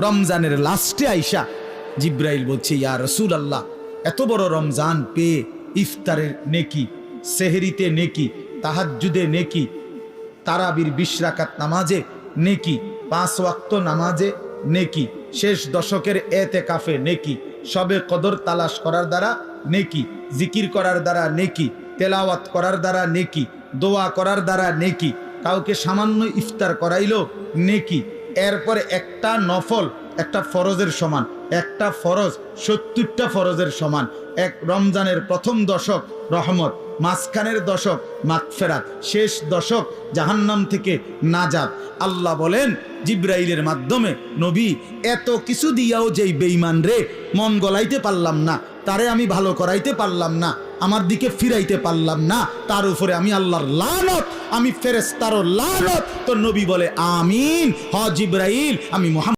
রমজানের লাস্টে আইসা জিব্রাইল বলছে, ইয়া রাসূলুল্লাহ, এত বড় রমজান পেয়ে ইফতারের নেকি, সেহরিতে নেকি, তাহাজ্জুদে নেকি, তারাবির 20 রাকাত নামাজে নেকি, 5 ওয়াক্ত নামাজে নেকি, শেষ দশকের এতেকাফে নেকি, সবে কদর তালাশ করার দ্বারা নেকি, জিকির করার দ্বারা নেকি, তেলাওয়াত করার দ্বারা নেকি, দোয়া করার দ্বারা নেকি, কাউকে সামান্য ইফতার করাইলো নেকি, এরপরে একটা নফল একটা ফরজের সমান, একটা ফরজ 70টা ফরজের সমান, এক রমজানের প্রথম দশক রহমত, মাঝখানের দশক মাগফিরাত, শেষ দশক জাহান্নাম থেকে নাজাত। আল্লাহ বলেন জিব্রাইলের মাধ্যমে, নবী এত কিছু দিয়াও যেই বেঈমান রে মন গলাইতে পারলাম না, তারে আমি ভালো করাইতে পারলাম না, আমার দিকে ফিরাইতে পারলাম না, তার উপরে আমি আল্লাহর লানত, আমি ফেরেশতারও লানত। তো নবী বলে আমিন, হ জিব্রাইল, আমি মুহাম্মদ